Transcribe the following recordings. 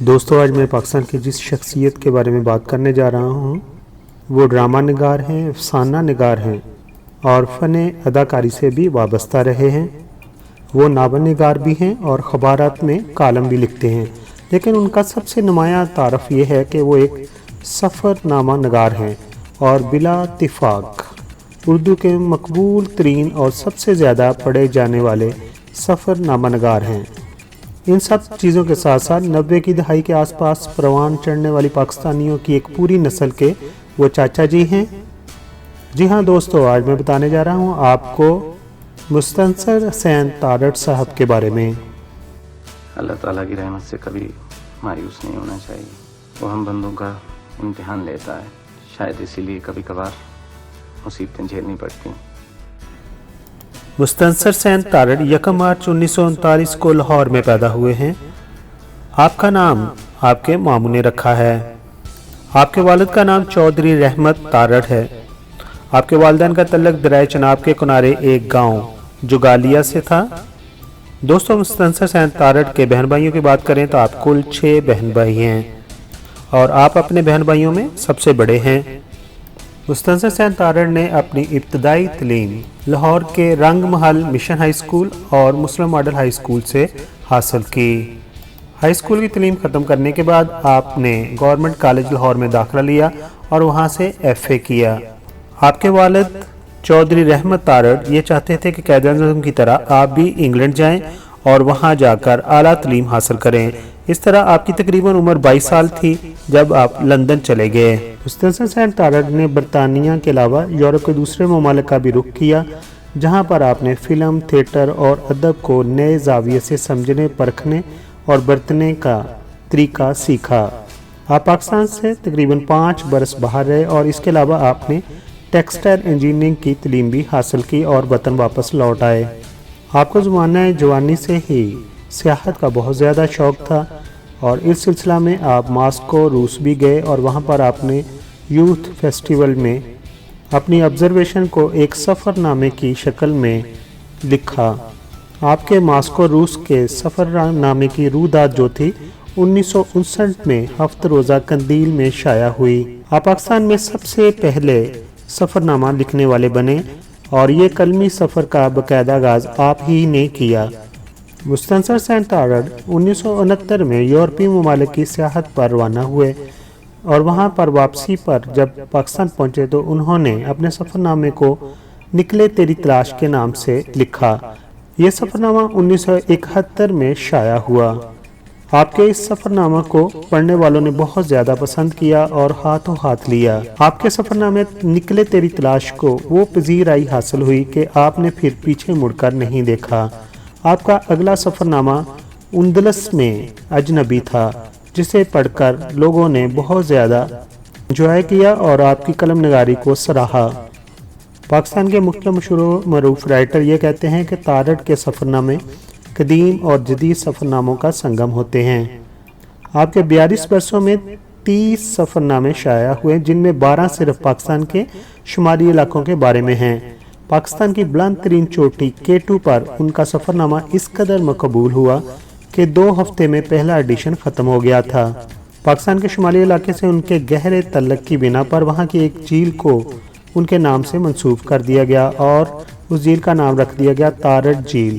دوستو آج میں پاکستان کی جس شخصیت کے بارے میں بات کرنے جا رہا ہوں وہ ڈرامہ نگار ہیں، افسانہ نگار ہیں اور فن اداکاری سے بھی وابستہ رہے ہیں۔ وہ ناول نگار بھی ہیں اور خبرات میں کالم بھی لکھتے ہیں، لیکن ان کا سب سے نمایاں تعارف یہ ہے کہ وہ ایک سفر نامہ نگار ہیں اور بلا اتفاق اردو کے مقبول ترین اور سب سے زیادہ پڑھے جانے والے سفر نامہ نگار ہیں۔ ان سب چیزوں کے ساتھ ساتھ 90 کی دہائی کے آس پاس پروان چڑھنے والی پاکستانیوں کی ایک پوری نسل کے وہ چاچا جی ہیں۔ جی ہاں دوستو، آج میں بتانے جا رہا ہوں آپ کو مستنصر حسین تارڑ صاحب کے بارے میں۔ اللہ تعالیٰ کی رحمت سے کبھی مایوس نہیں ہونا چاہیے، وہ ہم بندوں کا امتحان لیتا ہے، شاید اسی لیے کبھی کبھار مصیبتیں جھیلنی پڑتی ہیں۔ مستنصر حسین تارڑ 1 مارچ 1939 کو لاہور میں پیدا ہوئے ہیں۔ آپ کا نام آپ کے ماموں نے رکھا ہے۔ آپ کے والد کا نام چودھری رحمت تارڑ ہے۔ آپ کے والدین کا تعلق دریائے چناب کے کنارے ایک گاؤں جگالیہ سے تھا۔ دوستو، مستنصر حسین تارڑ کے بہن بھائیوں کی بات کریں تو آپ کل 6 بہن بھائی ہیں اور آپ اپنے بہن بھائیوں میں سب سے بڑے ہیں۔ مستنصر حسین تارڑ نے اپنی ابتدائی تعلیم لاہور کے رنگ محل مشن ہائی اسکول اور مسلم ماڈل ہائی اسکول سے حاصل کی۔ ہائی اسکول کی تعلیم ختم کرنے کے بعد آپ نے گورنمنٹ کالج لاہور میں داخلہ لیا اور وہاں سے FA کیا۔ آپ کے والد چودھری رحمت تارڑ یہ چاہتے تھے کہ قائد اعظم کی طرح آپ بھی انگلینڈ جائیں اور وہاں جا کر اعلیٰ تعلیم حاصل کریں۔ اس طرح آپ کی تقریباً عمر 22 سال تھی جب آپ لندن چلے گئے۔ مستنصر حسین تارڑ نے برطانیہ کے علاوہ یورپ کے دوسرے ممالک کا بھی رخ کیا، جہاں پر آپ نے فلم، تھیٹر اور ادب کو نئے زاویے سے سمجھنے، پرکھنے اور برتنے کا طریقہ سیکھا۔ آپ پاکستان سے تقریباً 5 برس باہر رہے اور اس کے علاوہ آپ نے ٹیکسٹائل انجینئرنگ کی تعلیم بھی حاصل کی اور وطن واپس لوٹ آئے۔ آپ کو زمانہ جوانی سے ہی سیاحت کا بہت زیادہ شوق تھا اور اس سلسلہ میں آپ ماسکو روس بھی گئے اور وہاں پر آپ نے یوتھ فیسٹیول میں اپنی آبزرویشن کو ایک سفر نامے کی شکل میں لکھا۔ آپ کے ماسکو روس کے سفر نامے کی رویداد جو تھی 1959 میں ہفت روزہ قندیل میں شائع ہوئی۔ آپ پاکستان میں سب سے پہلے سفر نامہ لکھنے والے بنے اور یہ قلمی سفر کا باقاعدہ آغاز آپ ہی نے کیا۔ مستنصر حسین تارڑ 1969 میں یورپی ممالک کی سیاحت پر روانہ ہوئے اور وہاں پر واپسی پر جب پاکستان پہنچے تو انہوں نے اپنے سفر نامے کو نکلے تیری تلاش کے نام سے لکھا۔ یہ سفر نامہ 1971 میں شائع ہوا۔ آپ کے اس سفر نامہ کو پڑھنے والوں نے بہت زیادہ پسند کیا اور ہاتھوں ہاتھ لیا۔ آپ کے سفر نامے نکلے تیری تلاش کو وہ پذیرائی حاصل ہوئی کہ آپ نے پھر پیچھے مڑ کر نہیں دیکھا۔ آپ کا اگلا سفر نامہ اندلس میں اجنبی تھا، جسے پڑھ کر لوگوں نے بہت زیادہ انجوائے کیا اور آپ کی قلم نگاری کو سراہا۔ پاکستان کے مختلف مشہور و معروف رائٹر یہ کہتے ہیں کہ تارڑ کے سفر نامے قدیم اور جدید سفر ناموں کا سنگم ہوتے ہیں۔ آپ کے 42 برسوں میں 30 سفر نامے شائع ہوئے، جن میں 12 صرف پاکستان کے شمالی علاقوں کے بارے میں ہیں۔ پاکستان کی بلند ترین چوٹی K2 پر ان کا سفر نامہ اس قدر مقبول ہوا کہ 2 ہفتے میں پہلا ایڈیشن ختم ہو گیا تھا۔ پاکستان کے شمالی علاقے سے ان کے گہرے تعلق کی بنا پر وہاں کی ایک جھیل کو ان کے نام سے منسوب کر دیا گیا اور اس جھیل کا نام رکھ دیا گیا تارڑ جھیل۔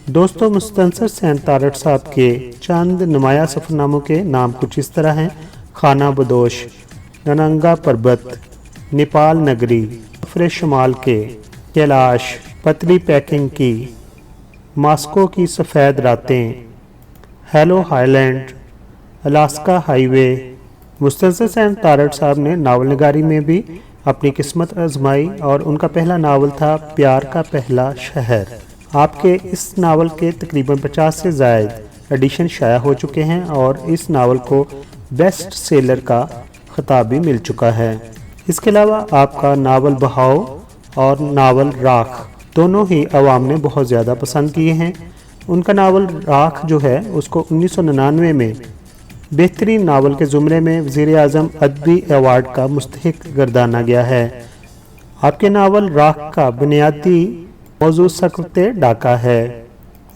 دوستو، مستنصر حسین تارڑ صاحب کے چند نمایاں سفر ناموں کے نام کچھ اس طرح ہیں: خانہ بدوش، ننگا پربت، نیپال نگری، سفر شمال کے، کیلاش، پتلی پیکنگ کی، ماسکو کی سفید راتیں، hello highland, Alaska highway. Mustansar Hussain Tarar صاحب نے ناول نگاری میں بھی اپنی قسمت آزمائی اور ان کا پہلا ناول تھا پیار کا پہلا شہر۔ آپ کے اس ناول کے تقریباً 50 سے زائد ایڈیشن شائع ہو چکے ہیں اور اس ناول کو بیسٹ سیلر کا خطاب بھی مل چکا ہے۔ اس کے علاوہ آپ کا ناول بہاؤ اور ناول راکھ دونوں ہی عوام نے بہت زیادہ پسند کیے ہیں۔ ان کا ناول راکھ جو ہے اس کو 1999 میں بہترین ناول کے زمرے میں وزیر اعظم ادبی ایوارڈ کا مستحق گردانا گیا ہے۔ آپ کے ناول راکھ کا بنیادی موضوع سقط ڈاکہ ہے۔